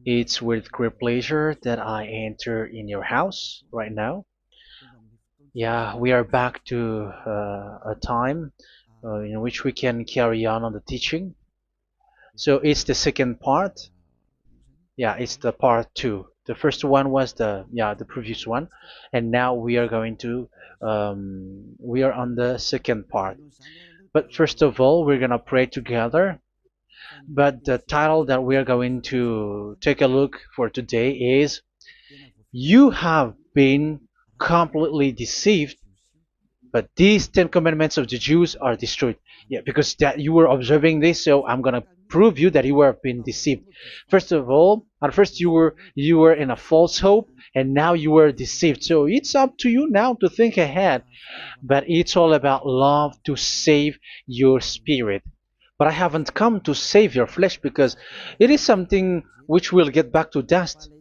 It's with great pleasure that I enter in your house right now. Yeah, we are back to a time in which we can carry on the teaching. So it's the second part. Yeah, it's the part two. The first one was the previous one, and now we are going to we are on the second part. But first of all, we're gonna pray together. But the title that we are going to take a look for today is "You have been completely deceived, but these 10 commandments of the Jews are destroyed." Yeah, because that you were observing this, so I'm gonna prove you that you were been deceived. First of all, at first you were in a false hope, and now you were deceived. So it's up to you now to think ahead. But it's all about love to save your spirit. But I haven't come to save your flesh, because it is something which will get back to dust.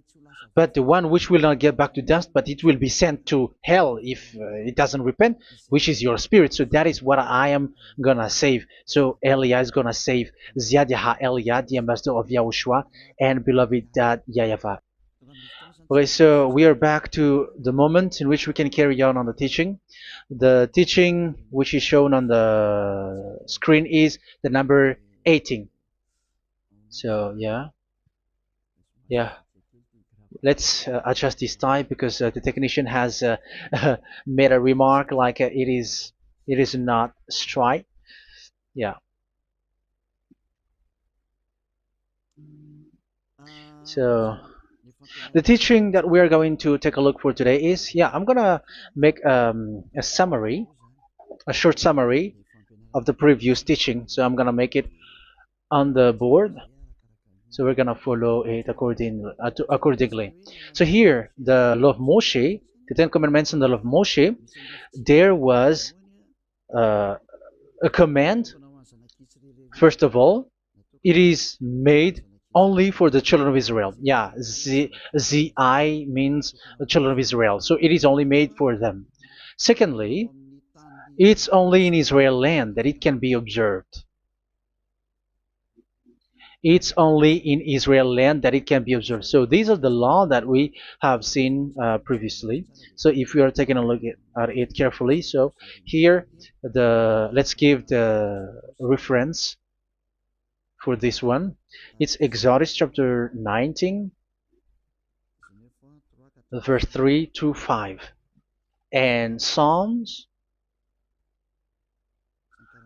But the one which will not get back to dust, but it will be sent to hell if it doesn't repent, which is your spirit. So that is what I am gonna save. So Elia is gonna save Ziadiha Elia, the ambassador of Yahushua, and beloved dad YAHVAH. Okay, so we are back to the moment in which we can carry on the teaching. The teaching which is shown on the screen is the number 18. So yeah, let's adjust this time, because the technician has made a remark like it is not straight. Yeah. So the teaching that we are going to take a look for today is, I'm gonna make a summary, a short summary of the previous teaching. So I'm gonna make it on the board. So we're gonna follow it accordingly. So here, the law of Moshe, the Ten Commandments and the law of Moshe, there was uh, a command. First of all, it is made only for the children of Israel. Yeah, Z-I means the children of Israel. So it is only made for them. Secondly, it's only in Israel land that it can be observed. It's only in Israel land that it can be observed. So these are the law that we have seen previously. So if we are taking a look at it carefully, so here let's give the reference for this one. It's Exodus chapter 19, verse 3 to 5, and Psalms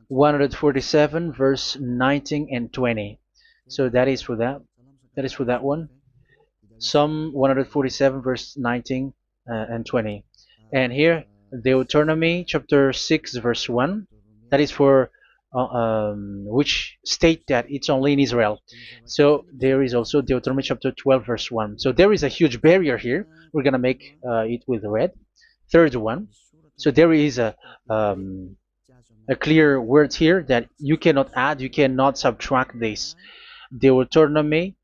147, verse 19 and 20. So that is for that. That is for that one. Psalm 147, verse 19 and 20. And here, Deuteronomy chapter 6, verse 1. That is for which state that it's only in Israel. So there is also Deuteronomy chapter 12, verse 1. So there is a huge barrier here. We're going to make it with red. Third one. So there is a clear word here that you cannot add, you cannot subtract this. Deuteronomy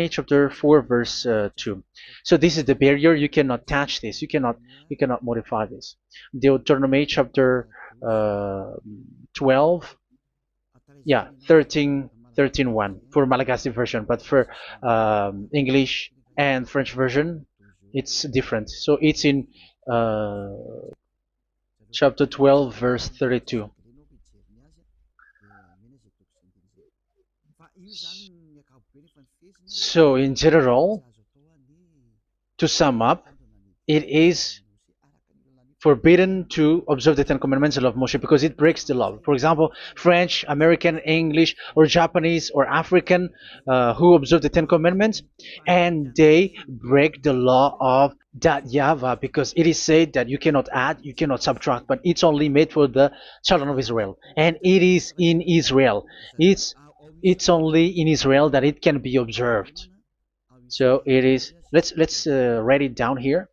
chapter 4, verse 2. So this is the barrier. You cannot touch this. You cannot modify this. Deuteronomy chapter 12, 13, 1 for Malagasy version, but for English and French version, it's different. So it's in chapter 12, verse 32. So in general, to sum up, it is forbidden to observe the Ten Commandments of Moshe because it breaks the law. For example, French, American, English, or Japanese or African who observe the Ten Commandments, and they break the law of that YAHVAH, because it is said that you cannot add, you cannot subtract, but it's only made for the children of Israel, and it is in Israel. It's only in Israel that it can be observed. So it is. Let's write it down here.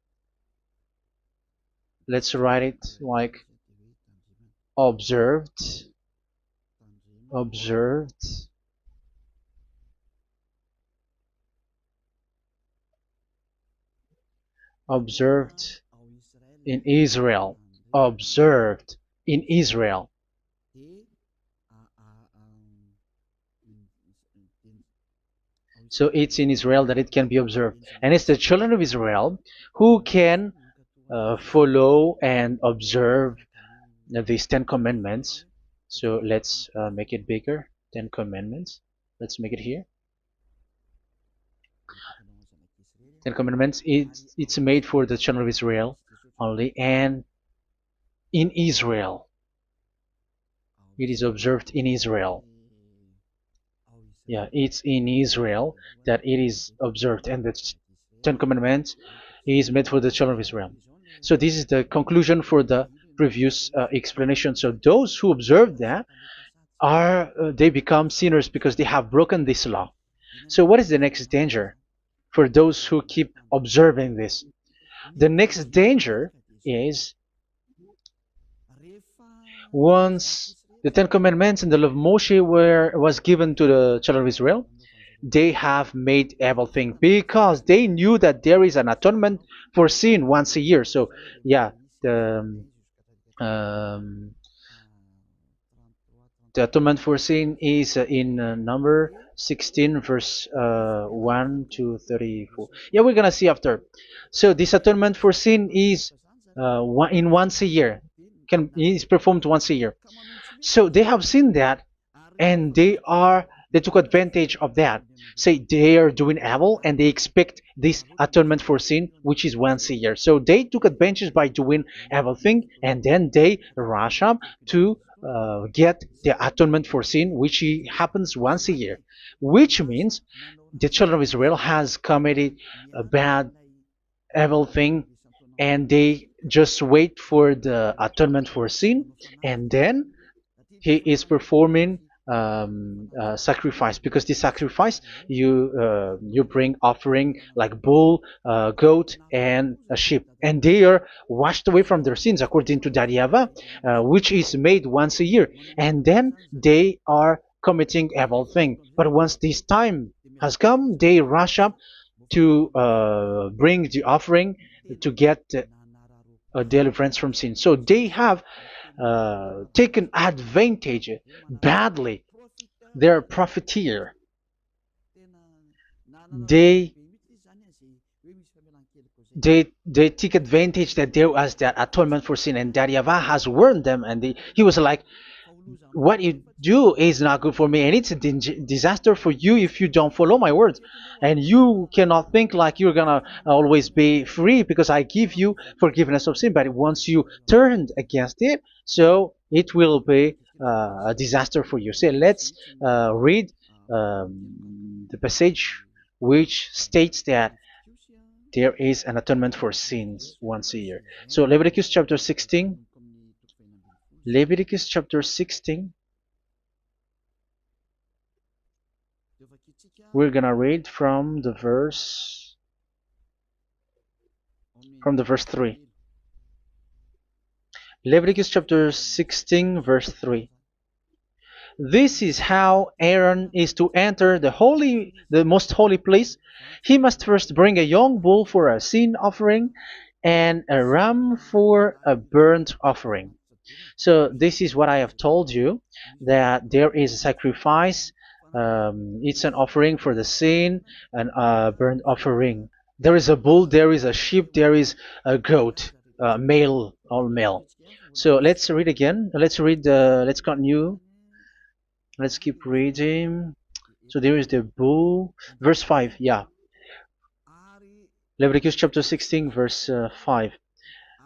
Let's write it like observed, observed, observed in Israel, observed in Israel. So it's in Israel that it can be observed. And it's the children of Israel who can follow and observe these 10 commandments. So let's make it bigger. 10 commandments. Let's make it here. 10 commandments. It's made for the children of Israel only, and in Israel. It is observed in Israel. Yeah, it's in Israel that it is observed, and the Ten Commandments is made for the children of Israel. So this is the conclusion for the previous explanation. So those who observe that are they become sinners because they have broken this law. So what is the next danger for those who keep observing this? The next danger is once the Ten Commandments and the law of Moshe was given to the children of Israel, they have made everything because they knew that there is an atonement for sin once a year. So yeah, um, the atonement for sin is in number 16 verse 1 to 34. Yeah, we're gonna see after. So this atonement for sin is once a year, is performed once a year. So they have seen that, and they took advantage of that. Say they are doing evil and they expect this atonement for sin, which is once a year. So they took advantage by doing evil thing, and then they rush up to get the atonement for sin, which happens once a year, which means the children of Israel has committed a bad evil thing, and they just wait for the atonement for sin, and then he is performing sacrifice, because the sacrifice you bring offering like bull, goat, and a sheep, and they are washed away from their sins according to that YAHVAH, which is made once a year, and then they are committing evil thing. But once this time has come, they rush up to bring the offering to get deliverance from sin. So they have taken advantage badly. They're profiteer. They they take advantage that there was that atonement for sin, and that YAHVAH has warned them, and he was like, what you do is not good for me, and it's a disaster for you if you don't follow my words, and you cannot think like you're gonna always be free because I give you forgiveness of sin, but once you turned against it, so it will be a disaster for you. So let's read the passage which states that there is an atonement for sins once a year. So Leviticus chapter 16. Leviticus chapter 16. We're gonna read from the verse 3. Leviticus chapter 16 verse 3. This is how Aaron is to enter the most holy place. He must first bring a young bull for a sin offering and a ram for a burnt offering. So this is what I have told you, that there is a sacrifice. It's an offering for the sin, and a burnt offering. There is a bull, there is a sheep, there is a goat, male, all male. So let's read again. Let's continue. Let's keep reading. So there is the bull, verse 5. Yeah, Leviticus chapter 16 verse 5.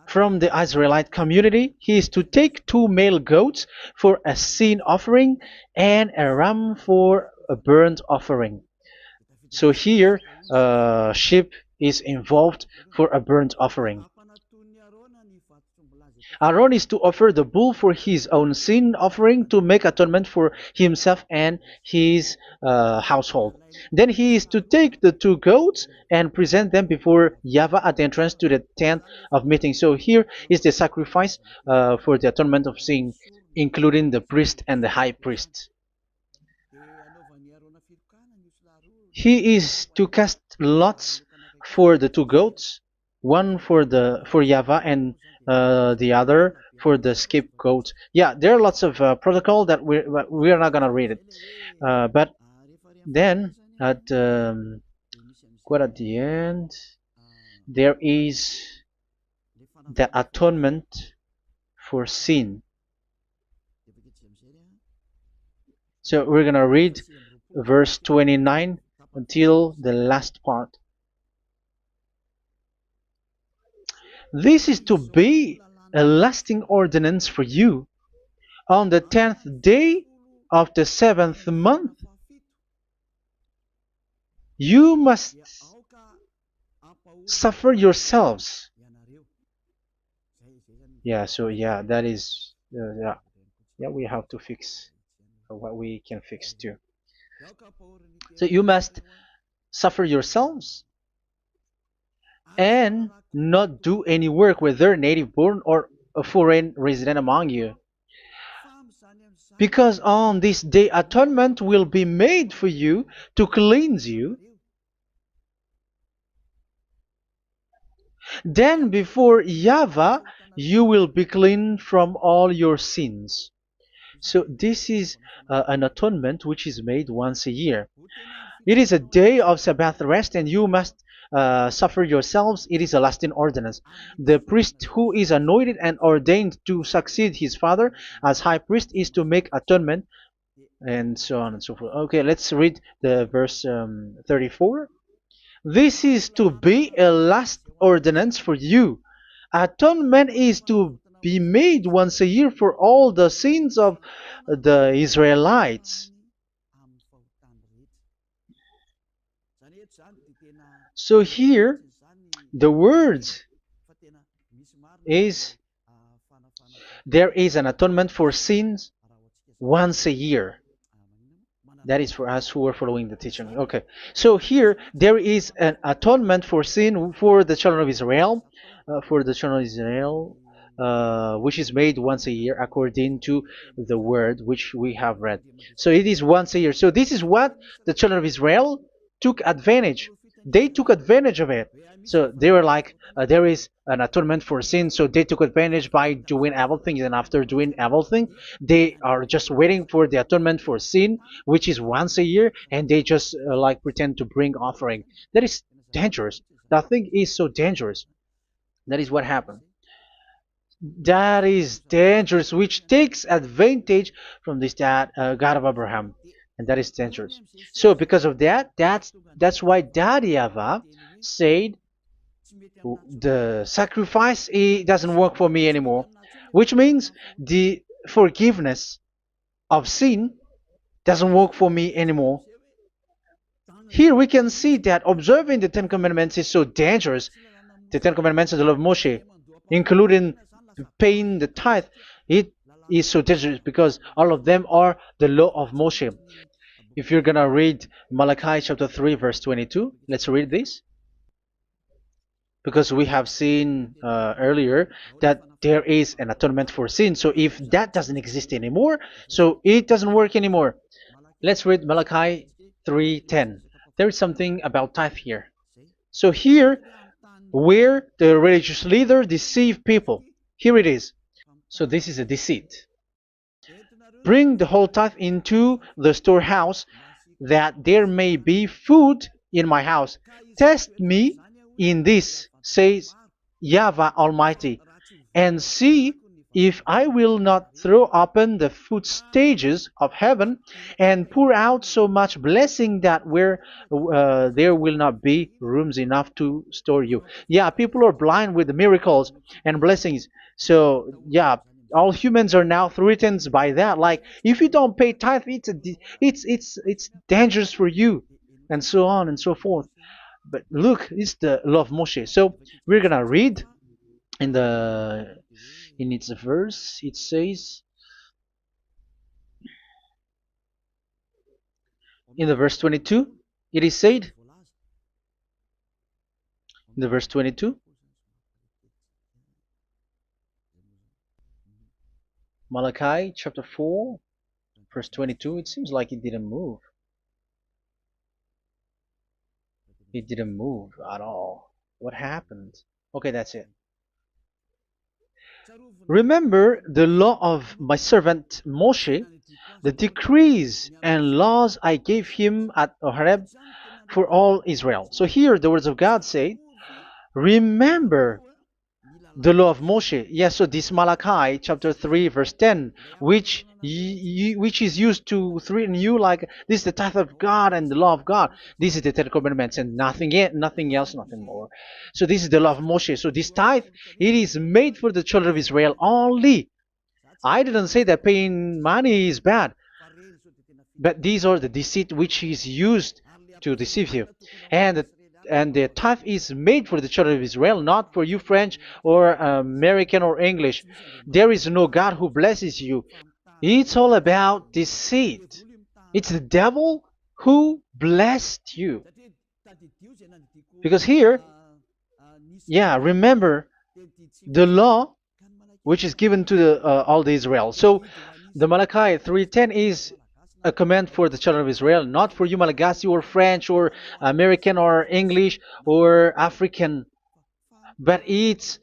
From the Israelite community, he is to take 2 male goats for a sin offering and a ram for a burnt offering. So here, sheep is involved for a burnt offering. Aaron is to offer the bull for his own sin offering to make atonement for himself and his household. Then he is to take the 2 goats and present them before YAHVAH at the entrance to the tent of meeting. So here is the sacrifice for the atonement of sin, including the priest and the high priest. He is to cast lots for the 2 goats, one for YAHVAH and the other for the scapegoat. Yeah, there are lots of protocol that we are not gonna read it, but then At quite at the end, there is the atonement for sin. So we're gonna read verse 29 until the last part. This is to be a lasting ordinance for you. On the 10th day of the 7th month, you must suffer yourselves. Yeah, so yeah, that is, yeah, we have to fix what we can fix too. So you must suffer yourselves and not do any work, whether native born or a foreign resident among you. Because on this day atonement will be made for you to cleanse you. Then before YAHVAH you will be clean from all your sins. So this is an atonement which is made once a year. It is a day of Sabbath rest, and you must suffer yourselves. It is a lasting ordinance. The priest who is anointed and ordained to succeed his father as high priest is to make atonement, and so on and so forth. Okay, let's read the verse 34. This is to be a last ordinance for you. Atonement is to be made once a year for all the sins of the Israelites. So here, the words is there is an atonement for sins once a year. That is for us who are following the teaching. Okay, so here there is an atonement for sin for the children of Israel, which is made once a year according to the word which we have read. So it is once a year. So this is what the children of Israel took advantage. They took advantage of it. So they were like, there is an atonement for sin, so they took advantage by doing evil things, and after doing evil things, they are just waiting for the atonement for sin, which is once a year, and they just like pretend to bring offering. That is dangerous. That thing is so dangerous. That is what happened. That is dangerous, which takes advantage from this God of Abraham, and that is dangerous. So because of that, that's why Daddy YAHVAH said the sacrifice it doesn't work for me anymore, which means the forgiveness of sin doesn't work for me anymore. Here we can see that observing the Ten Commandments is so dangerous. The Ten Commandments of the law of Moshe, including paying the tithe, it is so dangerous because all of them are the law of Moshe. If you're gonna read Malachi chapter 3 verse 22, let's read this. Because we have seen earlier that there is an atonement for sin. So if that doesn't exist anymore, so it doesn't work anymore. Let's read Malachi 3:10. There is something about tithe here. So here, where the religious leader deceive people, here it is. So this is a deceit. Bring the whole tithe into the storehouse, that there may be food in my house. Test me in this, says YAHVAH Almighty, and see if I will not throw open the food stages of heaven and pour out so much blessing that where there will not be rooms enough to store you. Yeah, people are blind with the miracles and blessings. So yeah, all humans are now threatened by that. Like if you don't pay tithe, it's dangerous for you, and so on and so forth. But look, it's the law of Moshe. So we're gonna read in the in its verse. It says in the verse 22. It is said in the verse 22. Malachi chapter 4 verse 22. It seems like it didn't move. It didn't move at all. What happened? Okay, that's it. Remember the law of my servant Moshe, the decrees and laws I gave him at Horeb for all Israel. So here the words of God say, remember the law of Moshe. Yes, so this Malachi chapter 3 verse 10, which is used to threaten you like this is the tithe of God and the law of God. This is the Ten Commandments and nothing yet, nothing else, nothing more. So this is the law of Moshe. So this tithe, it is made for the children of Israel only. I didn't say that paying money is bad, but these are the deceit which is used to deceive you. And the tithe is made for the children of Israel, not for you French or American or English. There is no God who blesses you. It's all about deceit. It's the devil who blessed you. Because here, yeah, remember the law which is given to all the Israel. So the Malachi 3:10 is a command for the children of Israel, not for you Malagasy or French or American or English or African, but it's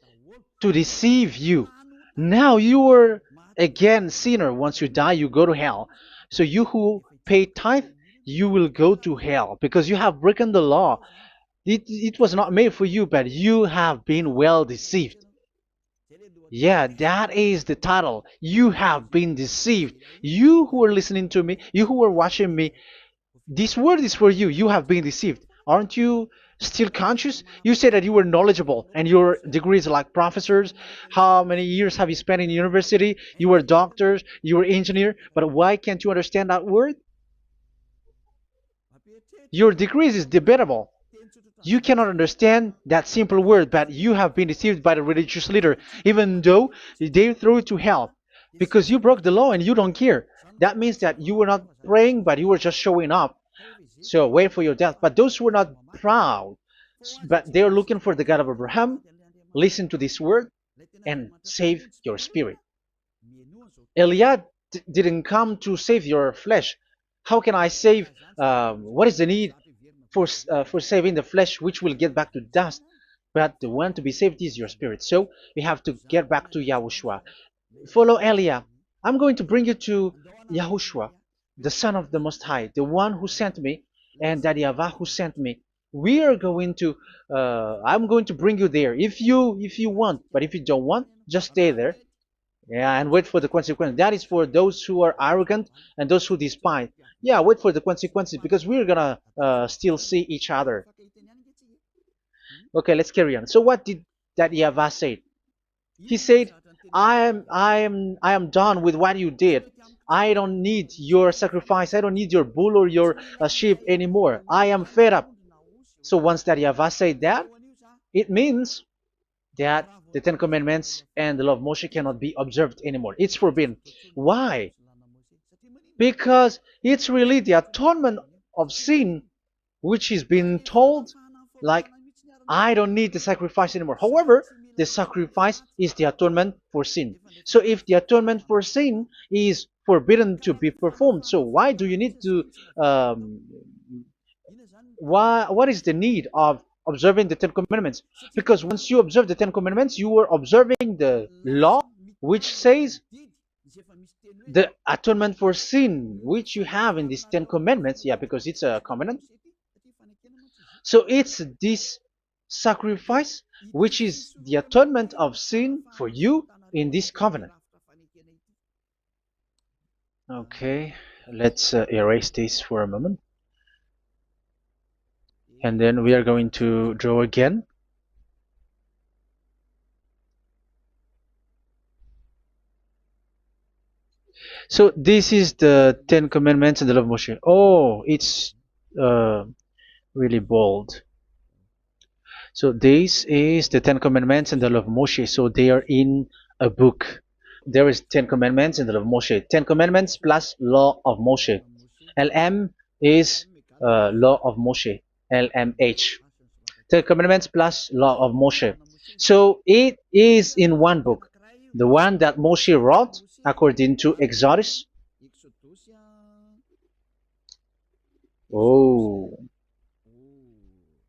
to deceive you. Now you are again sinner. Once you die, you go to hell. So you who pay tithe, you will go to hell because you have broken the law. It was not made for you, but you have been well deceived. Yeah, that is the title. You have been deceived. You who are listening to me, you who are watching me, this word is for you. You have been deceived. Aren't you still conscious? You say that you were knowledgeable and your degrees like professors. How many years have you spent in university? You were doctors, you were engineer, but why can't you understand that word? Your degrees is debatable. You cannot understand that simple word, but you have been deceived by the religious leader, even though they throw you to hell because you broke the law and you don't care. That means that you were not praying, but you were just showing up. So wait for your death. But those who are not proud, but they are looking for the God of Abraham, listen to this word and save your spirit. Eliad didn't come to save your flesh. How can I save? What is the need for saving the flesh, which will get back to dust? But the one to be saved is your spirit. So we have to get back to Yahushua. Follow Eliah. I'm going to bring you to Yahushua, the Son of the Most High, the one who sent me, and that YAHVAH who sent me. We are going to. I'm going to bring you there if you want, but if you don't want, just stay there. Yeah, and wait for the consequence. That is for those who are arrogant and those who despise. Yeah, wait for the consequences because we're gonna still see each other. Okay, let's carry on. So what did that YAHVAH say? He said, I am done with what you did. I don't need your sacrifice. I don't need your bull or your sheep anymore. I am fed up. So once that YAHVAH said that, it means that the Ten Commandments and the law of Moshe cannot be observed anymore. It's forbidden. Why? Because it's really the atonement of sin which is being told, like, I don't need the sacrifice anymore. However, the sacrifice is the atonement for sin. So if the atonement for sin is forbidden to be performed, so why do you need to what is the need of observing the Ten Commandments? Because once you observe the Ten Commandments, you are observing the law which says the atonement for sin which you have in these Ten Commandments. Yeah, because it's a covenant. So it's this sacrifice which is the atonement of sin for you in this covenant. Okay, let's erase this for a moment. And then we are going to draw again. So this is the Ten Commandments and the law of Moshe. Oh, it's really bold. So this is the Ten Commandments and the law of Moshe. So they are in a book. There is Ten Commandments and the law of Moshe. Ten Commandments plus law of Moshe. LM is law of Moshe. LMH. Ten Commandments plus law of Moshe. So it is in one book. The one that Moshe wrote according to Exodus. Oh,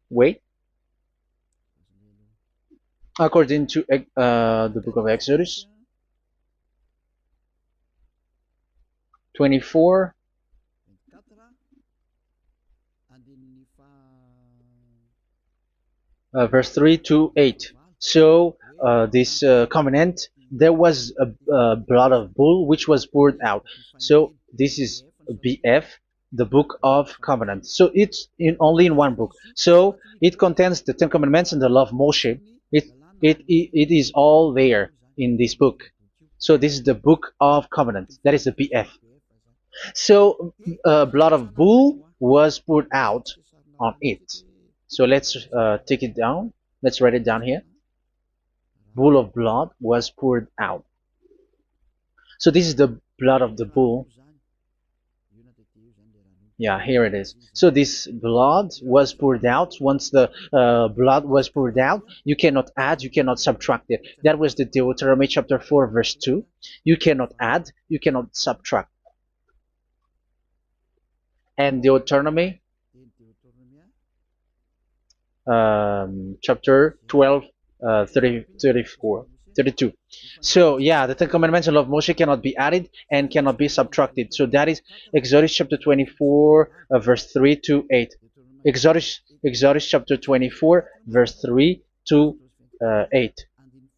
wait. According to the book of Exodus. 24, verse 3 to 8. So this covenant, there was a blood of bull which was poured out. So this is BF, the book of covenant. So it's only in one book. So it contains the Ten Commandments and the law of Moshe. It is all there in this book. So this is the book of covenant. That is the BF. So blood of bull was poured out on it. So let's take it down. Let's write it down here. Bull of blood was poured out. So this is the blood of the bull. Yeah, here it is. So this blood was poured out. Once the blood was poured out, you cannot add, you cannot subtract it. That was the Deuteronomy chapter 4, verse 2. You cannot add, you cannot subtract. And Deuteronomy chapter 12, 32. So yeah, the Ten Commandments and law of Moshe cannot be added and cannot be subtracted. So that is Exodus chapter 24, verse 3 to 8. Exodus chapter 24, verse 3 to 8,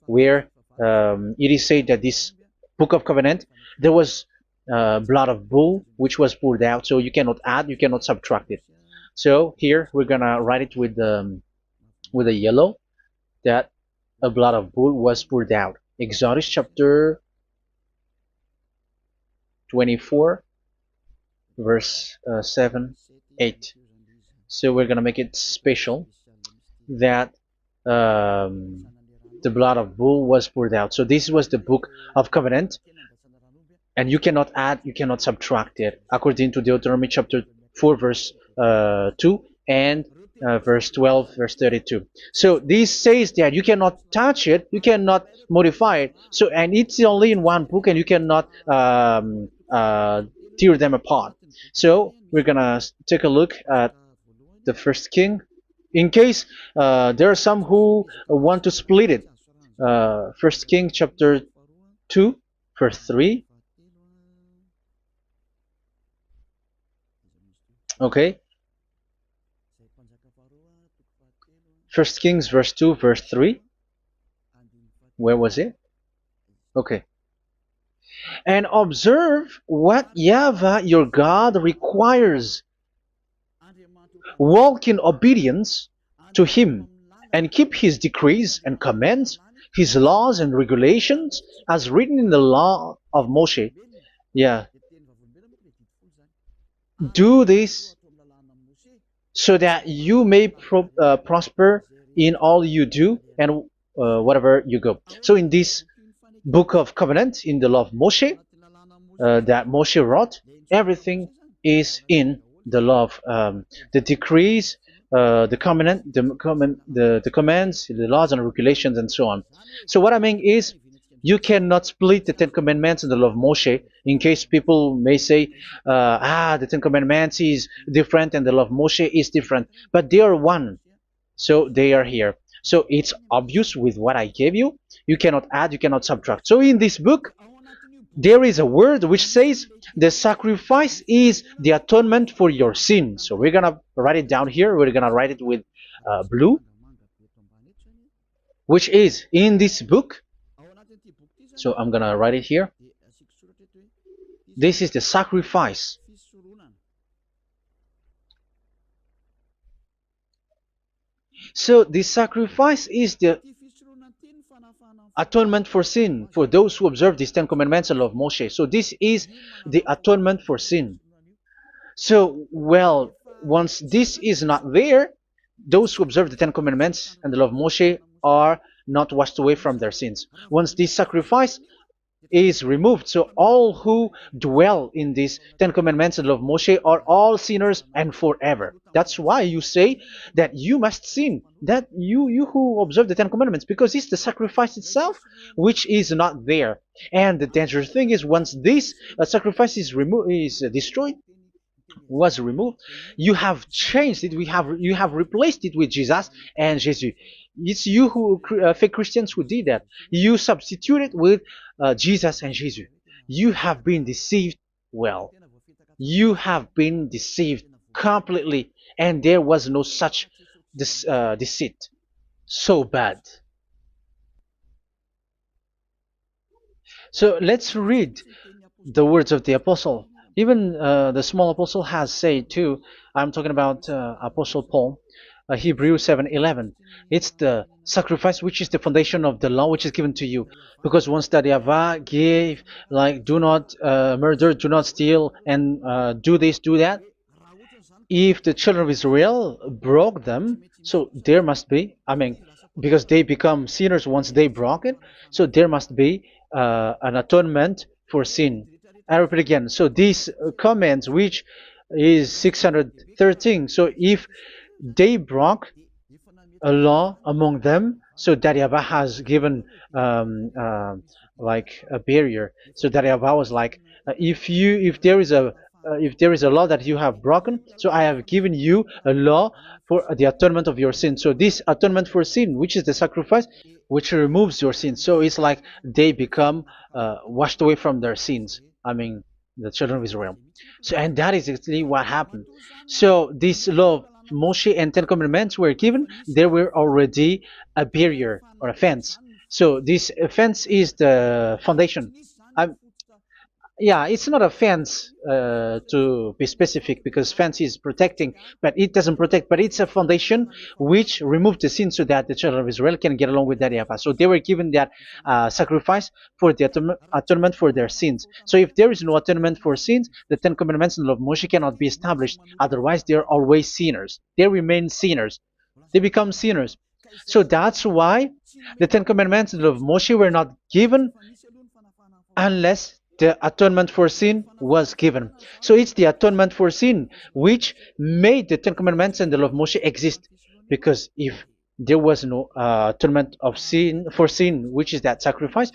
where it is said that this book of covenant, there was blood of bull which was poured out. So you cannot add, you cannot subtract it. So here we're gonna write it with a yellow, that a blood of bull was poured out. Exodus chapter 24, verse 7, 8. So we're gonna make it special that the blood of bull was poured out. So this was the book of covenant, and you cannot add, you cannot subtract it, according to Deuteronomy chapter 4, verse 2 and verse 12, verse 32. So this says that you cannot touch it, you cannot modify it. So, and it's only in one book, and you cannot tear them apart. So we're gonna take a look at the first king. In case there are some who want to split it, First King chapter 2, verse 3. Okay. First Kings verse 2, verse 3. Where was it? Okay. And observe what YAHVAH your God requires. Walk in obedience to him, and keep his decrees and commands, his laws and regulations, as written in the law of Moshe. Yeah. Do this so that you may prosper in all you do and whatever you go. So in this book of covenant, in the law of Moshe, that Moshe wrote, everything is in the law of the decrees, the covenant, the commands, the laws and regulations, and so on. So what I mean is, you cannot split the Ten Commandments and the law of Moshe. In case people may say, the Ten Commandments is different and the law of Moshe is different, but they are one. So they are here. So it's obvious with what I gave you. You cannot add, you cannot subtract. So in this book, there is a word which says the sacrifice is the atonement for your sin. So we're gonna write it down here. We're gonna write it with blue, which is in this book. So I'm gonna write it here. This is the sacrifice. So the sacrifice is the atonement for sin for those who observe these Ten Commandments and law of Moshe. So this is the atonement for sin. So, well, once this is not there, those who observe the Ten Commandments and the law of Moshe are not washed away from their sins. Once this sacrifice is removed, so all who dwell in these Ten Commandments and law of Moshe are all sinners and forever. That's why you say that you must sin, that you who observe the Ten Commandments, because it's the sacrifice itself which is not there. And the dangerous thing is, once this sacrifice is removed, is destroyed, was removed, you have changed it. You have replaced it with Jesus and Jesus. It's you who fake Christians who did that. You substituted with Jesus and Jesus. You have been deceived well. You have been deceived completely, and there was no such deceit. So bad. So let's read the words of the apostle. Even the small apostle has said too. I'm talking about Apostle Paul, Hebrews 7:11. It's the sacrifice which is the foundation of the law which is given to you. Because once that Yahweh gave, like, do not murder, do not steal, and do this, do that, if the children of Israel broke them, so there must be, I mean, because they become sinners once they broke it, so there must be an atonement for sin. I repeat again. So these comments, which is 613, so if they broke a law among them, so that Yahweh has given like a barrier. So that Yahweh was like, if there is a law that you have broken, so I have given you a law for the atonement of your sin. So this atonement for sin, which is the sacrifice, which removes your sins. So it's like they become washed away from their sins. I mean, the children of Israel. So, and that is exactly what happened. So this law of Moshe and Ten Commandments were given. There were already a barrier or a fence. So this fence is the foundation. I'm, yeah, it's not a fence to be specific, because fence is protecting, but it doesn't protect. But it's a foundation which removed the sin so that the children of Israel can get along with that Yahweh. So they were given that sacrifice for the atonement for their sins. So if there is no atonement for sins, the Ten Commandments and the law of Moshe cannot be established. Otherwise, they are always sinners. They remain sinners. They become sinners. So that's why the Ten Commandments and the law of Moshe were not given unless the atonement for sin was given. So it's the atonement for sin which made the Ten Commandments and the law of Moshe exist. Because if there was no atonement of sin for sin, which is that sacrifice,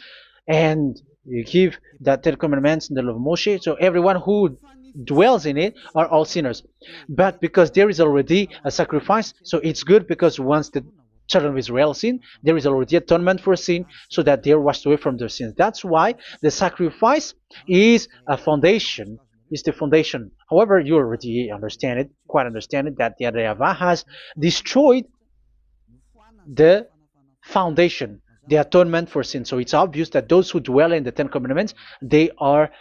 and you give the Ten Commandments and the law of Moshe, so everyone who dwells in it are all sinners. But because there is already a sacrifice, so it's good, because once the children of Israel sin, there is already atonement for sin, so that they are washed away from their sins. That's why the sacrifice is a foundation, is the foundation. However, you already understand it, quite understand it, that the Yahweh has destroyed the foundation, the atonement for sin. So it's obvious that those who dwell in the Ten Commandments, they are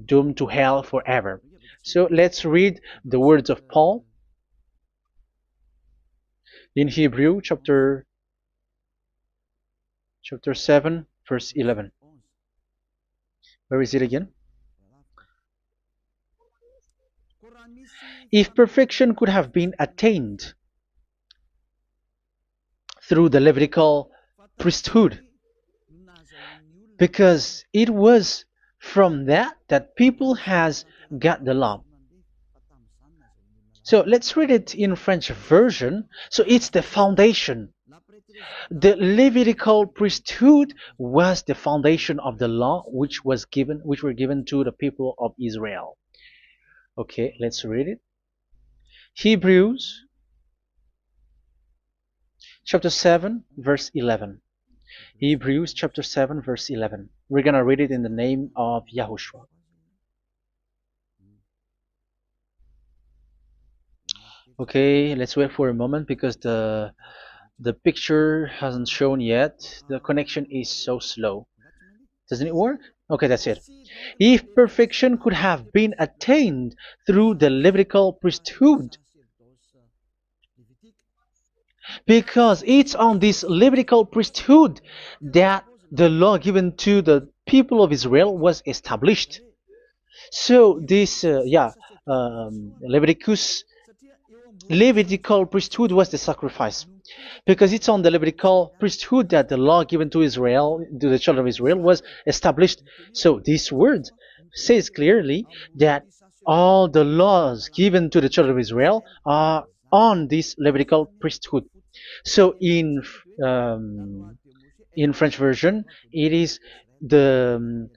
doomed to hell forever. So let's read the words of Paul in Hebrew chapter 7 verse 11. Where is it again? If perfection could have been attained through the Levitical priesthood, because it was from that people has got the law. So let's read it in French version. So it's the foundation. The Levitical priesthood was the foundation of the law which were given to the people of Israel. Okay, let's read it. Hebrews chapter 7 verse 11. Hebrews chapter 7 verse 11. We're going to read it in the name of YAHOSHUAH. Okay, let's wait for a moment, because the picture hasn't shown yet. The connection is so slow. Doesn't it work? Okay, that's it. If perfection could have been attained through the Levitical priesthood, because it's on this Levitical priesthood that the law given to the people of Israel was established. So this, Levitical priesthood was the sacrifice, because it's on the Levitical priesthood that the law given to Israel, to the children of Israel, was established. So this word says clearly that all the laws given to the children of Israel are on this Levitical priesthood. So in French version, it is the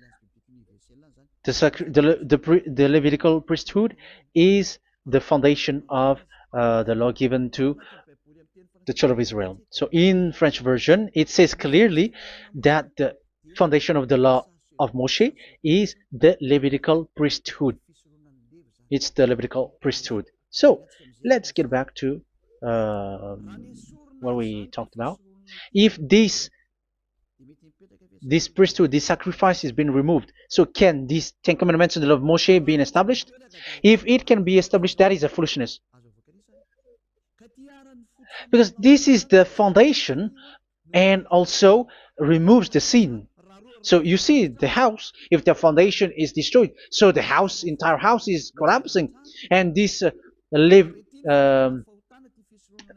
Levitical priesthood is the foundation of the law given to the children of Israel. So in French version, it says clearly that the foundation of the law of Moshe is the Levitical priesthood. It's the Levitical priesthood. So let's get back to what we talked about. If this priesthood, this sacrifice is being removed, so can these Ten Commandments and the law of Moshe be established? If it can be established, that is a foolishness. Because this is the foundation and also removes the sin. So you see the house, if the foundation is destroyed, so the entire house is collapsing, and this live um,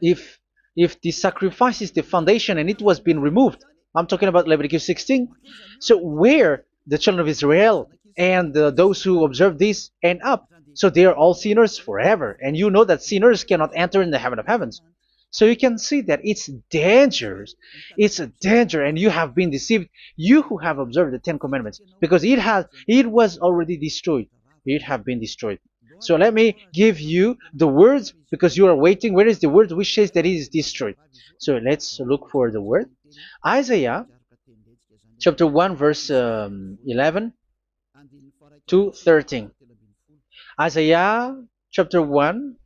if the sacrifice is the foundation and it was being removed, I'm talking about Leviticus 16. So where the children of Israel and those who observe this end up, so they are all sinners forever, and you know that sinners cannot enter in the heaven of heavens. So you can see that it's dangerous. It's a danger, and you have been deceived. You who have observed the Ten Commandments, because it was already destroyed. It have been destroyed. So let me give you the words because you are waiting. Where is the word which says that it is destroyed? So let's look for the word. Isaiah chapter 1 verse 11 to 13. Isaiah chapter 1.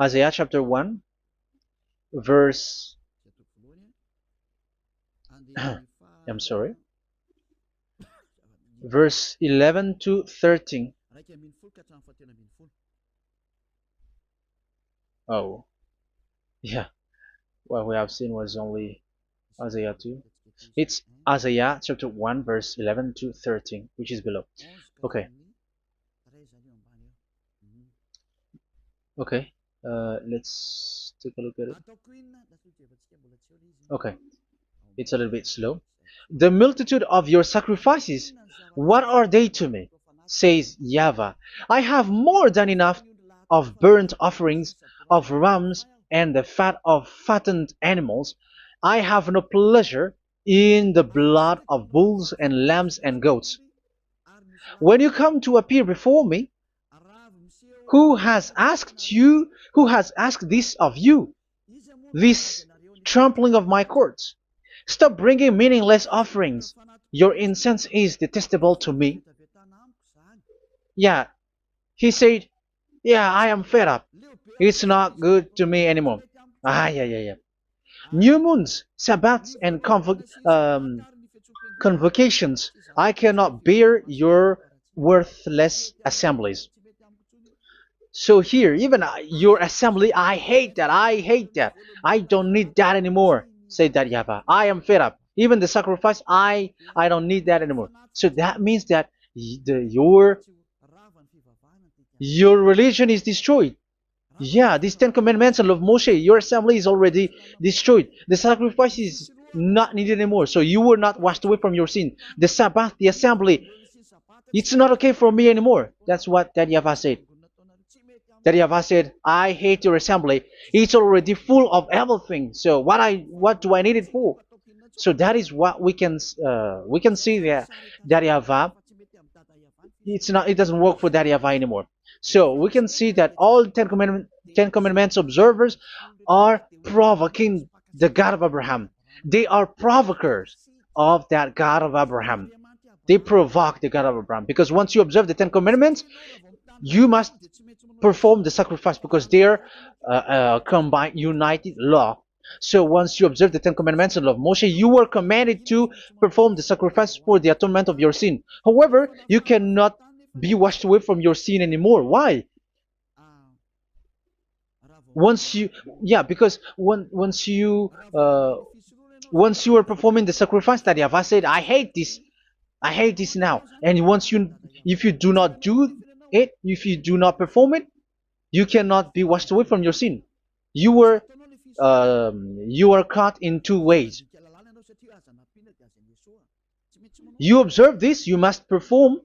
Isaiah chapter 1 verse I'm sorry. Verse 11 to 13. Oh, yeah. What we have seen was only Isaiah 2. It's Isaiah chapter 1 verse 11 to 13, which is below. Okay. Okay. Let's take a look at it. Okay. It's a little bit slow. The multitude of your sacrifices, what are they to me? Says YAHVAH. I have more than enough of burnt offerings, of rams, and the fat of fattened animals. I have no pleasure in the blood of bulls and lambs and goats. When you come to appear before me, who has asked this of you, this trampling of my courts? Stop bringing meaningless offerings. Your incense is detestable to me. Yeah, he said, yeah, I am fed up. It's not good to me anymore. Yeah. New moons, Sabbaths, and convocations. I cannot bear your worthless assemblies. So here, even your assembly, I hate that. I hate that. I don't need that anymore. Say that YAHVAH. I am fed up. Even the sacrifice, I don't need that anymore. So that means that your religion is destroyed. Yeah, these Ten Commandments and of Moshe, your assembly is already destroyed. The sacrifice is not needed anymore. So you were not washed away from your sin. The Sabbath, the assembly, it's not okay for me anymore. That's what that YAHVAH said. That YAHVAH said, I hate your assembly. It's already full of everything. So what do I need it for? So that is what we can see there. That YAHVAH, it doesn't work for that YAHVAH anymore. So we can see that all Ten Commandments observers are provoking the God of Abraham. They are provokers of that God of Abraham. They provoke the God of Abraham, because once you observe the Ten Commandments, you must perform the sacrifice, because they are combined, united law. So once you observe the Ten Commandments and love Moshe, you were commanded to perform the sacrifice for the atonement of your sin. However, you cannot be washed away from your sin anymore. Why? Because once you are performing the sacrifice, that YAHVAH said, I hate this now. And if you do not do it, if you do not perform it, you cannot be washed away from your sin. You are caught in two ways. You observe this, you must perform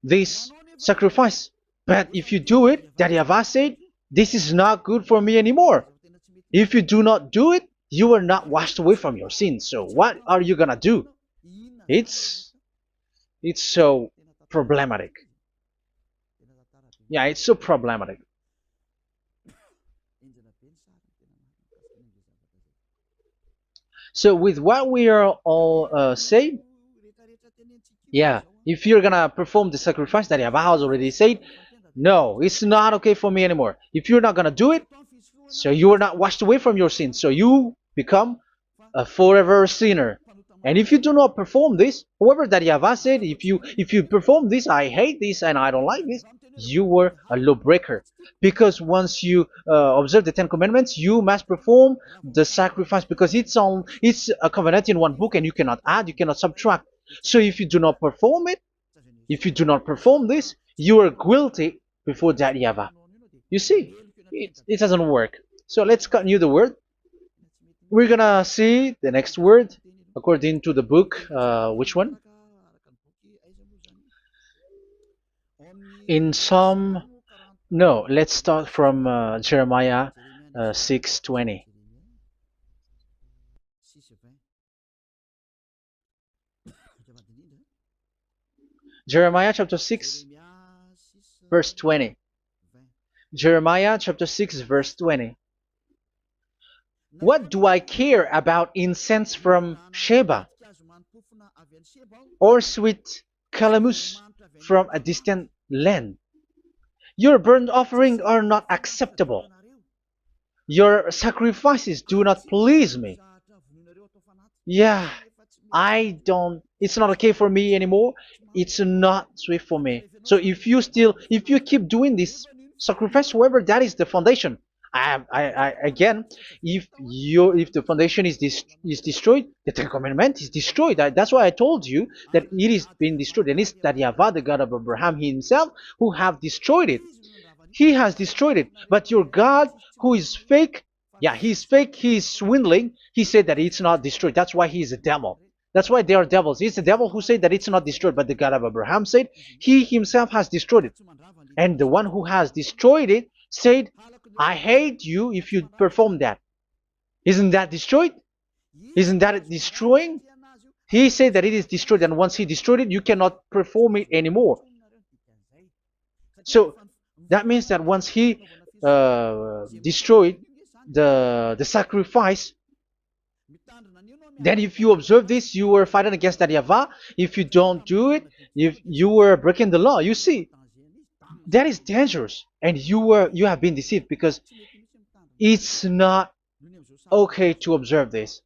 this sacrifice. But if you do it, that YAHVAH said, this is not good for me anymore. If you do not do it, you are not washed away from your sins. So what are you gonna do? It's so problematic. Yeah, it's so problematic. So with what we are all saying, yeah, if you're gonna perform the sacrifice that Yahweh has already said, no, it's not okay for me anymore. If you're not gonna do it, so you are not washed away from your sins, so you become a forever sinner. And if you do not perform this, however that Yahweh said, if you perform this, I hate this and I don't like this, you were a lawbreaker. Because once you observe the Ten Commandments, you must perform the sacrifice, because it's a covenant in one book, and you cannot add, you cannot subtract. So if you do not perform it, if you do not perform this, you are guilty before that Yahweh. You see, it doesn't work. So let's continue the word. We're gonna see the next word according to the book. Which one? In Psalm. No, let's start from Jeremiah 6:20. Jeremiah chapter 6, verse 20. Jeremiah chapter 6, verse 20. What do I care about incense from Sheba, or sweet calamus from a distant land? Your burnt offerings are not acceptable. Your sacrifices do not please me. Yeah, it's not okay for me anymore. It's not sweet for me. So if you keep doing this sacrifice, however, that is the foundation. Again, if the foundation is destroyed, the Ten Commandment is destroyed. That's why I told you that it is being destroyed, and it's that Yahweh, the God of Abraham himself, who have destroyed it. He has destroyed it. But your God, who is fake, yeah, he's fake, he's swindling. He said that it's not destroyed. That's why he is a devil. That's why they are devils. It's the devil who said that it's not destroyed, but the God of Abraham said he himself has destroyed it. And the one who has destroyed it said, I hate you if you perform that. Isn't that destroyed? Isn't that destroying? He said that it is destroyed, and once he destroyed it, you cannot perform it anymore. So that means that once he destroyed the sacrifice, then if you observe this, you were fighting against that Yahweh. If you don't do it, if you were breaking the law, you see, that is dangerous, and you have been deceived, because it's not okay to observe this.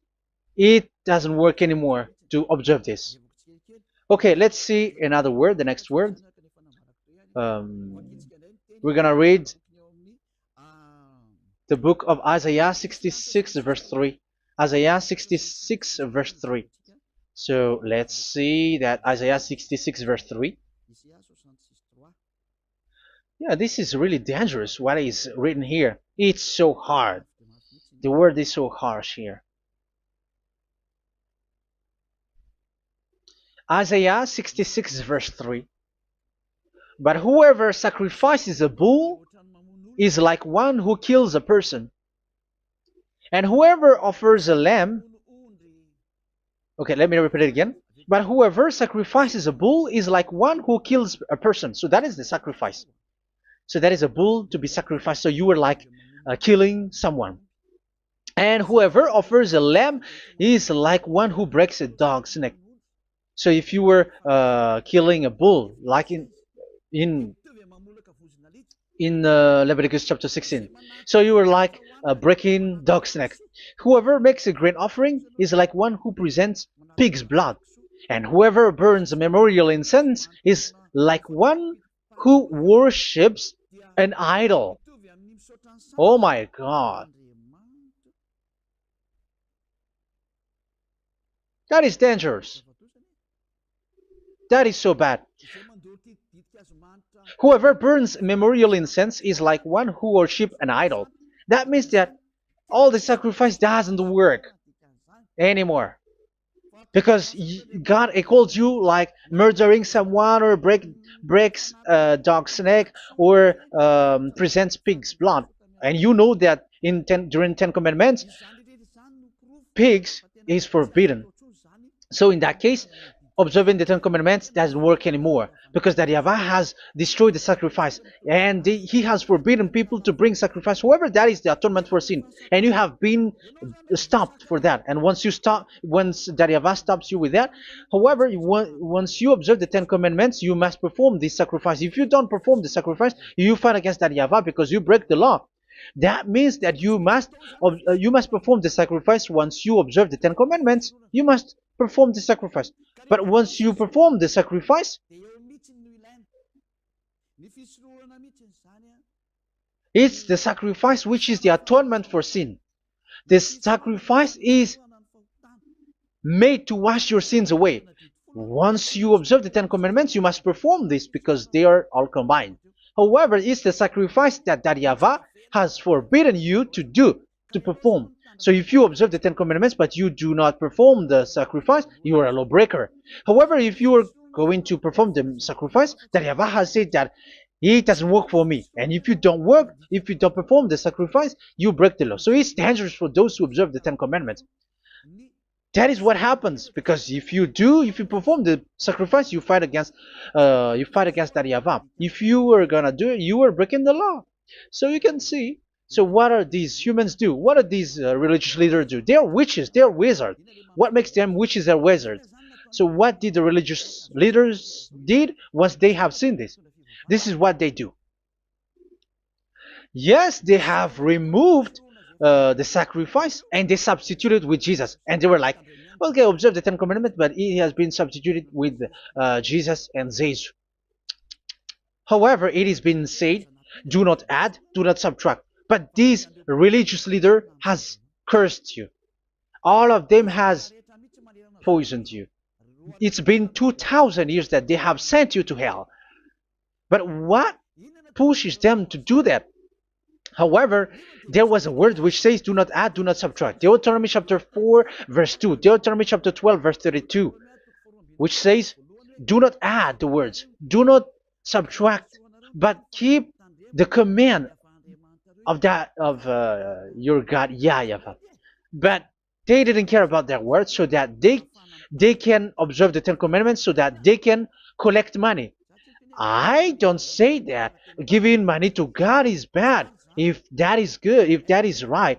It doesn't work anymore to observe this. Okay, let's see another word, the next word. We're gonna read the book of Isaiah 66 verse 3. Isaiah 66 verse 3. So let's see that Isaiah 66 verse 3. Yeah, this is really dangerous what is written here. It's so hard. The word is so harsh here. Isaiah 66 verse 3. But whoever sacrifices a bull is like one who kills a person. And whoever offers a lamb... Okay, let me repeat it again. But whoever sacrifices a bull is like one who kills a person. So that is the sacrifice. So that is a bull to be sacrificed. So you were like killing someone. And whoever offers a lamb is like one who breaks a dog's neck. So if you were killing a bull, like in Leviticus chapter 16, so you were like breaking dog's neck. Whoever makes a grain offering is like one who presents pig's blood. And whoever burns a memorial incense is like one who worships an idol. Oh my God. That is dangerous. That is so bad. Whoever burns memorial incense is like one who worships an idol. That means that all the sacrifice doesn't work anymore. Because God calls you like murdering someone, or breaks a dog's neck, or presents pig's blood. And you know that during 10 Commandments, pigs is forbidden. So in that case, observing the Ten Commandments doesn't work anymore because that Yahweh has destroyed the sacrifice and he has forbidden people to bring sacrifice. However, that is the atonement for sin, and you have been stopped for that. And once that Yahweh stops you with that, however, once you observe the Ten Commandments, you must perform this sacrifice. If you don't perform the sacrifice, you fight against that Yahweh because you break the law. That means that you must perform the sacrifice. Once you observe the Ten Commandments, you must perform the sacrifice. But once you perform the sacrifice, it's the sacrifice which is the atonement for sin. This sacrifice is made to wash your sins away. Once you observe the Ten Commandments, you must perform this because they are all combined. However, it's the sacrifice that Yahweh has forbidden you to perform. So if you observe the Ten Commandments but you do not perform the sacrifice, you are a lawbreaker. However, if you are going to perform the sacrifice, that Yahweh has said that it doesn't work for me. And if you don't perform the sacrifice, you break the law. So it's dangerous for those who observe the Ten Commandments. That is what happens, because if you perform the sacrifice, you fight against that Yahweh. If you are gonna do it, you are breaking the law. So you can see. So what are these humans do? What are these religious leaders do? They are witches. They are wizards. What makes them witches and wizards? So what did the religious leaders did once they have seen this? This is what they do. Yes, they have removed the sacrifice and they substituted with Jesus, and they were like, okay, observe the Ten Commandments, but it has been substituted with Jesus and Jesus. However, it has been said, do not add, do not subtract. But this religious leader has cursed you. All of them has poisoned you. It's been 2,000 years that they have sent you to hell. But what pushes them to do that? However, there was a word which says, do not add, do not subtract. Deuteronomy chapter 4, verse 2. Deuteronomy chapter 12, verse 32. Which says, do not add the words. Do not subtract. But keep the command of your God, YAHVAH. But they didn't care about their words, so that they can observe the Ten Commandments, so that they can collect money. I don't say that giving money to God is bad. If that is good, if that is right,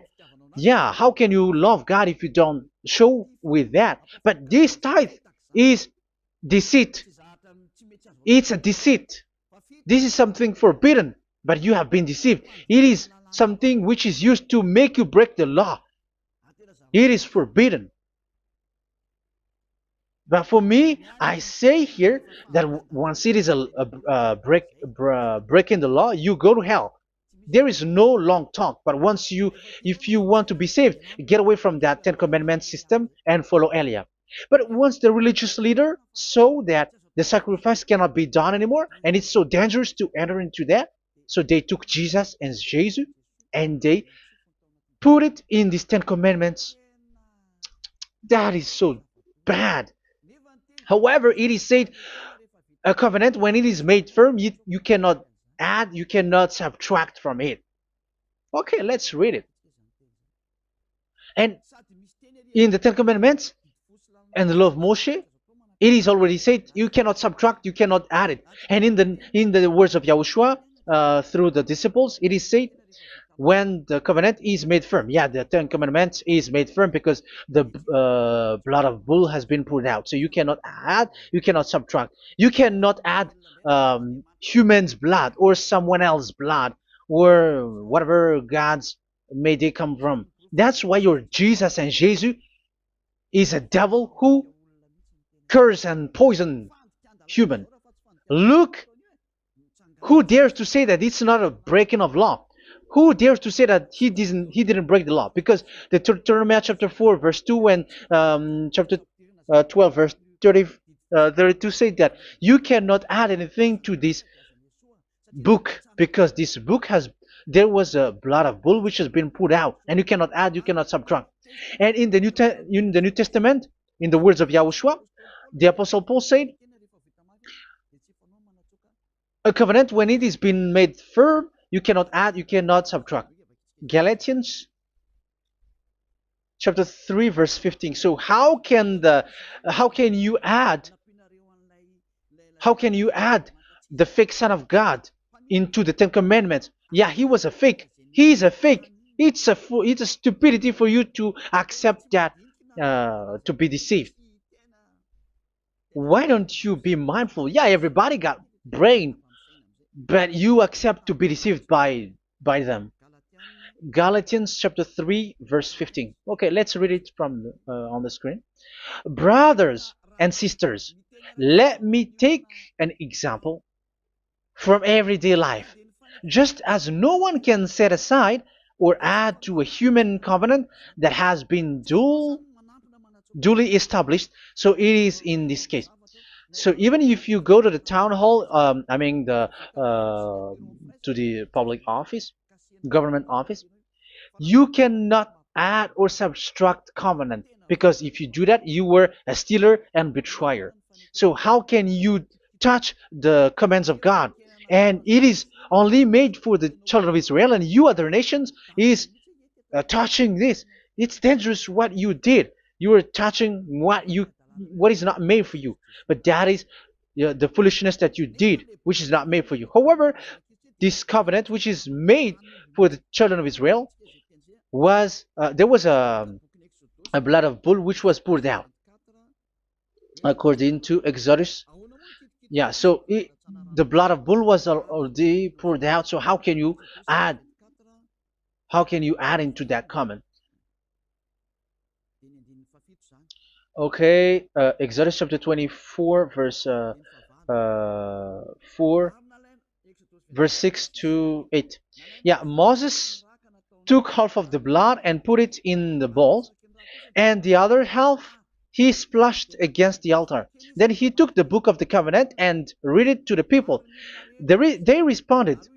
yeah, how can you love God if you don't show with that? But this tithe is deceit. It's a deceit. This is something forbidden, but you have been deceived. It is something which is used to make you break the law. It is forbidden. But for me, I say here that once it is breaking the law, you go to hell. There is no long talk. But if you want to be saved, get away from that Ten Commandments system and follow Eliah. But once the religious leader saw that the sacrifice cannot be done anymore, and it's so dangerous to enter into that, so they took Jesus and Jesus and they put it in these Ten Commandments. That is so bad. However, it is said a covenant, when it is made firm, you cannot add, you cannot subtract from it. Okay, let's read it. And in the Ten Commandments and the law of Moshe, it is already said you cannot subtract, you cannot add it. And in the words of YAHOSHUAH through the disciples, it is said when the covenant is made firm. Yeah, the Ten Commandments is made firm because the blood of bull has been poured out. So you cannot add, you cannot subtract. You cannot add human's blood or someone else's blood or whatever gods may they come from. That's why your Jesus and Jesus is a devil who curse and poison human. Look, who dares to say that it's not a breaking of law? Who dares to say that he didn't break the law? Because the Deuteronomy chapter 4 verse 2 and chapter 12 verse 32 say that you cannot add anything to this book, because this book there was a blood of bull which has been put out, and you cannot add, you cannot subtract. And in the New Testament, in the words of YAHOSHUAH, the Apostle Paul said, a covenant, when it is been made firm, you cannot add, you cannot subtract. Galatians chapter 3 verse 15. So how can you add How can you add the fake Son of God into the Ten Commandments? Yeah, he was a fake. He is a fake. It's a stupidity for you to accept that, to be deceived. Why don't you be mindful? Yeah, everybody got brain, but you accept to be deceived by them. Galatians chapter 3 verse 15. Okay, let's read it from on the screen. Brothers and sisters, let me take an example from everyday life. Just as no one can set aside or add to a human covenant that has been duly established, so it is in this case. So even if you go to the town hall, I mean to the public office, government office, you cannot add or subtract covenant, because if you do that, you were a stealer and betrayer. So how can you touch the commands of God? And it is only made for the children of Israel, and you other nations is touching this. It's dangerous what you did. You are touching what is not made for you. But that is the foolishness that you did, which is not made for you. However, this covenant, which is made for the children of Israel, was there was a blood of bull which was poured out according to Exodus. Yeah, so the blood of bull was already poured out. So add how can you add into that comment? Okay, Exodus chapter 24 verse 4, verse 6 to 8. Yeah, Moses took half of the blood and put it in the bowl, and the other half he splashed against the altar. Then he took the book of the covenant and read it to the people. They responded,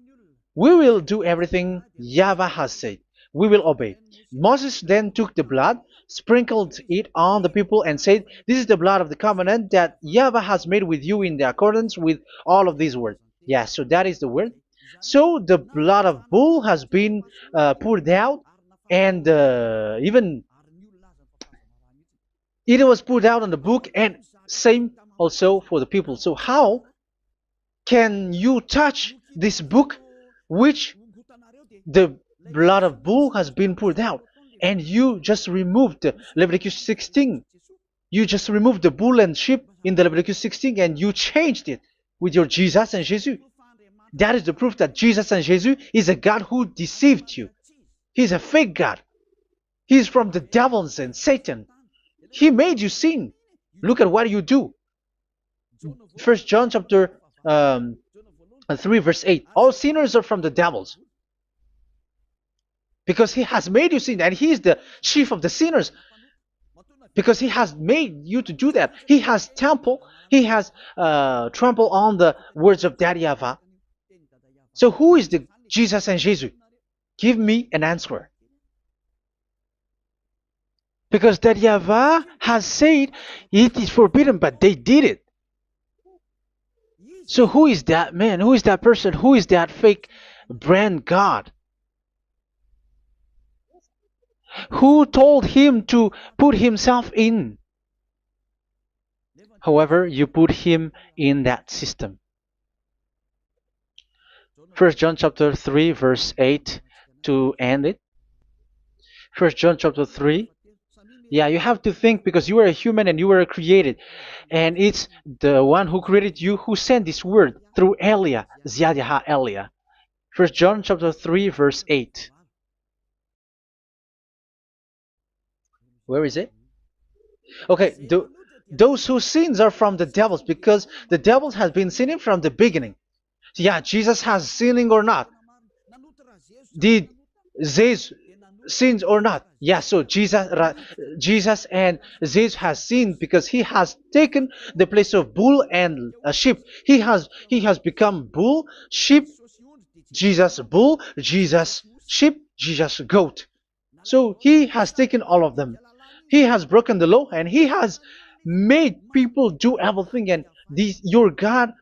"We will do everything YAHVAH has said. We will obey." Moses then took the blood, sprinkled it on the people, and said, "This is the blood of the covenant that YAHVAH has made with you in the accordance with all of these words." Yeah, so that is the word. So the blood of bull has been poured out, and even it was poured out on the book, and same also for the people. So how can you touch this book which the blood of bull has been poured out, and you just removed Leviticus 16? You just removed the bull and sheep in the Leviticus 16, and you changed it with your Jesus and Jesus. That is the proof that Jesus and Jesus is a God who deceived you. He's a fake God. He's from the devils and Satan. He made you sin. Look at what you do. First John chapter 3 verse 8. All sinners are from the devils, because he has made you sin, and he is the chief of the sinners, because he has made you to do that. He has trampled on the words of Daddy Yahvah. So who is the Jesus and Jesus? Give me an answer. Because Daddy Yahvah has said it is forbidden, but they did it. So who is that man? Who is that person? Who is that fake brand God? Who told him to put himself in? However, you put him in that system. First John chapter 3 verse 8 to end it. First John chapter 3. Yeah, you have to think, because you are a human and you were created. And it's the one who created you who sent this word through Elia, Ziadiha Elia. First John chapter 3 verse 8. Where is it? Okay, those whose sins are from the devils, because the devils has been sinning from the beginning. Yeah, Jesus has sinning or not? Did Jesus sins or not? Yeah, so Jesus and Jesus has sinned, because he has taken the place of bull and a sheep. He has become bull, sheep, Jesus bull, Jesus sheep, Jesus goat. So he has taken all of them. He has broken the law, and he has made people do everything. And your God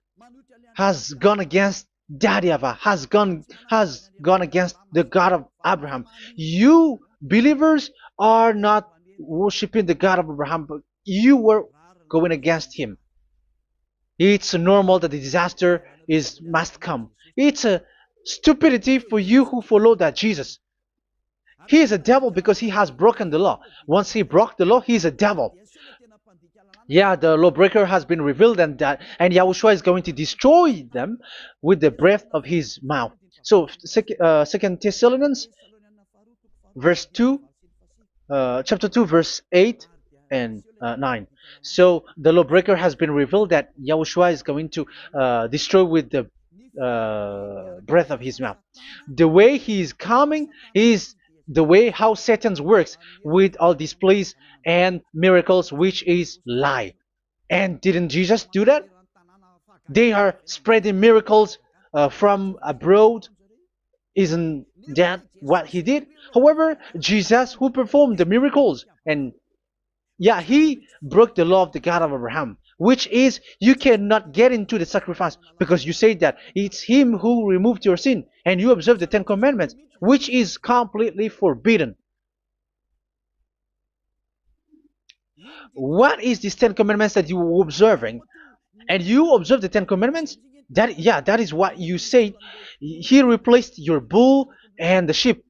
has gone against Dadiava, has gone against the God of Abraham. You believers are not worshiping the God of Abraham, but you were going against him. It's normal that the disaster is must come. It's a stupidity for you who follow that Jesus. He is a devil because he has broken the law. Once he broke the law, he is a devil. Yeah, the lawbreaker has been revealed, and Yahushua is going to destroy them with the breath of his mouth. So, Second Thessalonians, verse 2, chapter 2, verse 8 and 9. So the lawbreaker has been revealed that Yahushua is going to destroy with the breath of his mouth. The way he is coming is the way how Satan works with all displays and miracles, which is lie. And didn't Jesus do that? They are spreading miracles from abroad. Isn't that what he did? However, Jesus, who performed the miracles, and yeah, he broke the law of the God of Abraham, which is you cannot get into the sacrifice because you say that it's him who removed your sin and you observe the Ten Commandments, which is completely forbidden. What is these Ten Commandments that you were observing? And you observe the Ten Commandments? That is what you said. He replaced your bull and the sheep.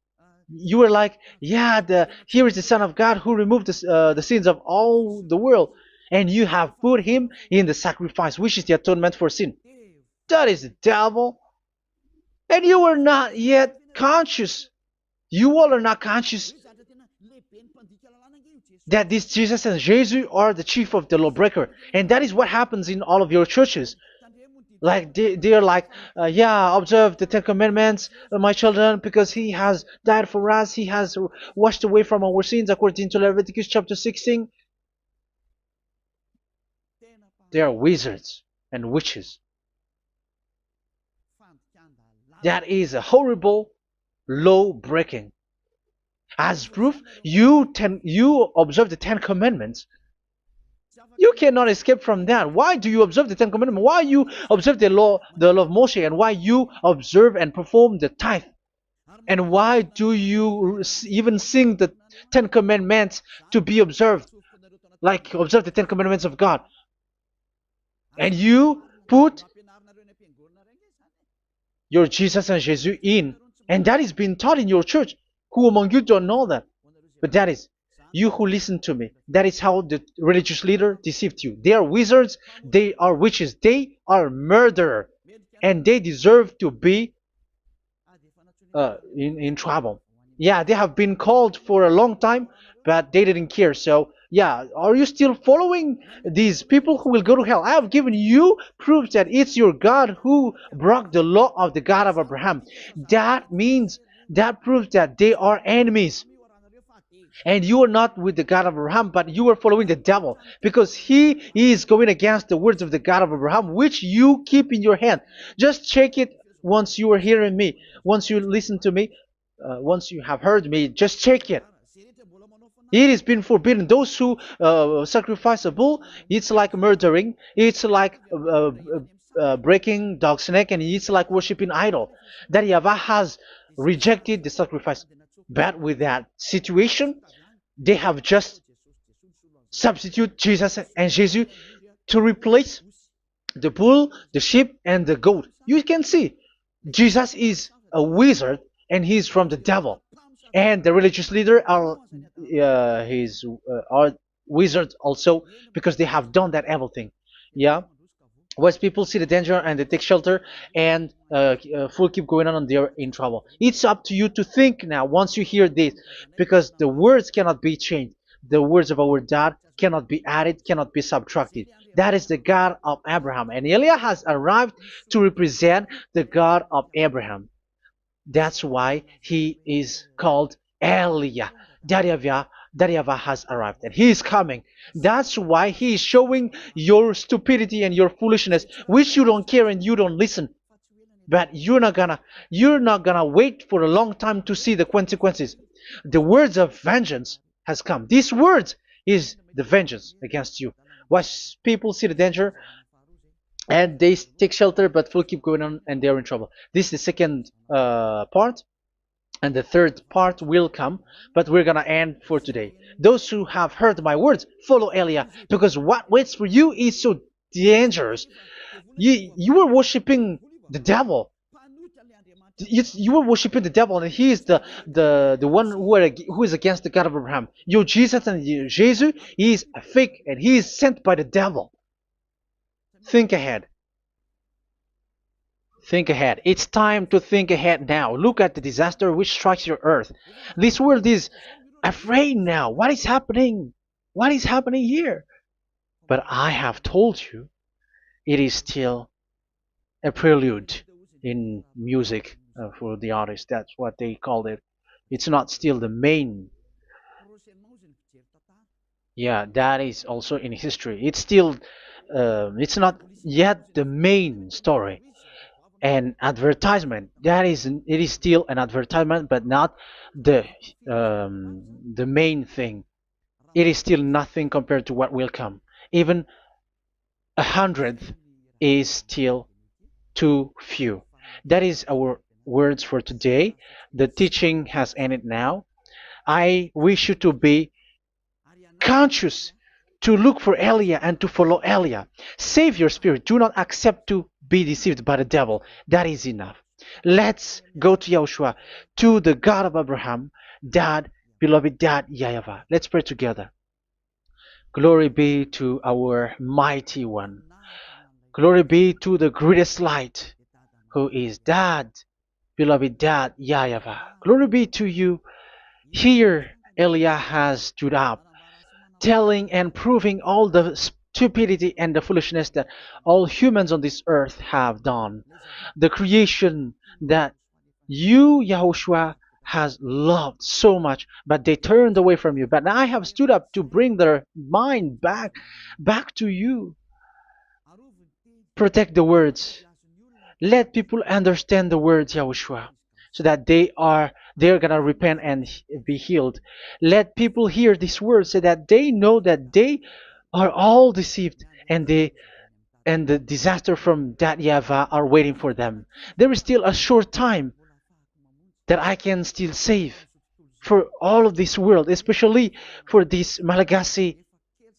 You were like, yeah, here is the Son of God who removed the sins of all the world, and you have put him in the sacrifice, which is the atonement for sin. That is the devil, and you are not yet conscious. You all are not conscious that this Jesus and Jesus are the chief of the lawbreaker, and that is what happens in all of your churches. Like they are like, yeah, observe the Ten Commandments, my children, because he has died for us. He has washed away from our sins, according to Leviticus chapter 16. They are wizards and witches. That is a horrible law breaking. As proof, you observe the Ten Commandments. You cannot escape from that. Why do you observe the Ten Commandments? Why you observe the law of Moshe, and why you observe and perform the tithe? And why do you even sing the Ten Commandments to be observed? Like observe the Ten Commandments of God. And you put your Jesus and Jesus in. And that is being taught in your church. Who among you don't know that? But that is you who listen to me. That is how the religious leader deceived you. They are wizards. They are witches. They are murderers. And they deserve to be in trouble. Yeah, they have been called for a long time, but they didn't care. So, yeah, are you still following these people who will go to hell? I have given you proof that it's your God who broke the law of the God of Abraham. That proves that they are enemies. And you are not with the God of Abraham, but you are following the devil, because he is going against the words of the God of Abraham, which you keep in your hand. Just check it once you are hearing me, once you listen to me, once you have heard me, just check it. It has been forbidden. Those who sacrifice a bull, it's like murdering, it's like breaking dog's neck, and it's like worshiping idol. That YAHVAH has rejected the sacrifice. But with that situation, they have just substitute Jesus and Jesus to replace the bull, the sheep, and the goat. You can see Jesus is a wizard and he's from the devil. And the religious leader are wizards also, because they have done that evil thing. Yeah. Once people see the danger and they take shelter and full keep going on, and they're in trouble. It's up to you to think now once you hear this, because the words cannot be changed. The words of our God cannot be added, cannot be subtracted. That is the God of Abraham, and Eliah has arrived to represent the God of Abraham. That's why he is called Eliah. YAHVAH has arrived, and he is coming. That's why he is showing your stupidity and your foolishness, which you don't care and you don't listen. But you're not gonna wait for a long time to see the consequences. The words of vengeance has come. These words is the vengeance against you. Once people see the danger and they take shelter, but will keep going on, and they're in trouble. This is the second part. And the third part will come, but we're gonna end for today. Those who have heard my words, follow Eliah, because what waits for you is so dangerous. You were worshiping the devil. You were worshiping the devil, and he is the one who is against the God of Abraham. Your Jesus and your Jesus, he is a fake, and he is sent by the devil. Think ahead. Think ahead. It's time to think ahead now. Look at the disaster which strikes your earth. This world is afraid now. What is happening? What is happening here? But I have told you, it is still a prelude in music for the artist. That's what they called it. It's not still the main. Yeah, that is also in history. It's still, it's not yet the main story. And advertisement, that is, it is still an advertisement, but not the the main thing. It is still nothing compared to what will come. Even a hundredth is still too few. That is our words for today. The teaching has ended now. I wish you to be conscious, to look for Elia and to follow Elia. Save your spirit. Do not accept to be deceived by the devil. That is enough. Let's go to Yahushua, to the God of Abraham, Dad, beloved Dad, YAHVAH. Let's pray together. Glory be to our mighty one. Glory be to the greatest light, who is Dad, beloved Dad, YAHVAH. Glory be to you. Here, Elia has stood up, telling and proving all the stupidity and the foolishness that all humans on this earth have done. The creation that you, Yahushua, has loved so much, but they turned away from you. But I have stood up to bring their mind back to you. Protect the words. Let people understand the words, Yahushua, so that they're gonna repent and be healed. Let people hear these words so that they know that they are all deceived, and the disaster from that Yahvah are waiting for them. There is still a short time that I can still save for all of this world, especially for this Malagasy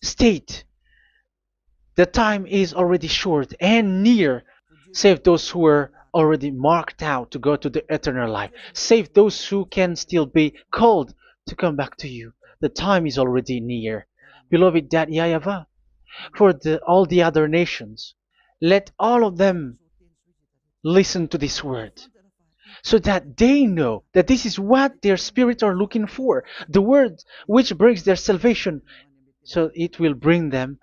state. The time is already short and near. Save those who are already marked out to go to the eternal life. Save those who can still be called to come back to you. The time is already near. Beloved Dad Yahvah, for all the other nations, let all of them listen to this word, so that they know that this is what their spirits are looking for. The word which brings their salvation, so it will bring them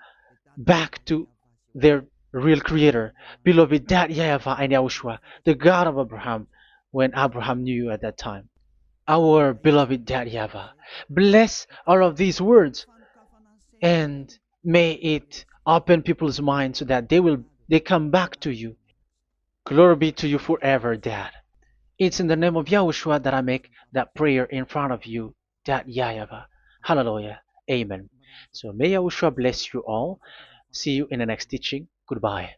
back to their real creator, beloved Dad Yahvah and Yahushua, the God of Abraham, when Abraham knew you at that time. Our beloved Dad Yahvah, bless all of these words, and may it open people's minds so that they come back to you. Glory be to you forever, Dad. It's in the name of Yahushua that I make that prayer in front of you, Dad Yahvah. Hallelujah. Amen. So may Yahushua bless you all. See you in the next teaching. Goodbye.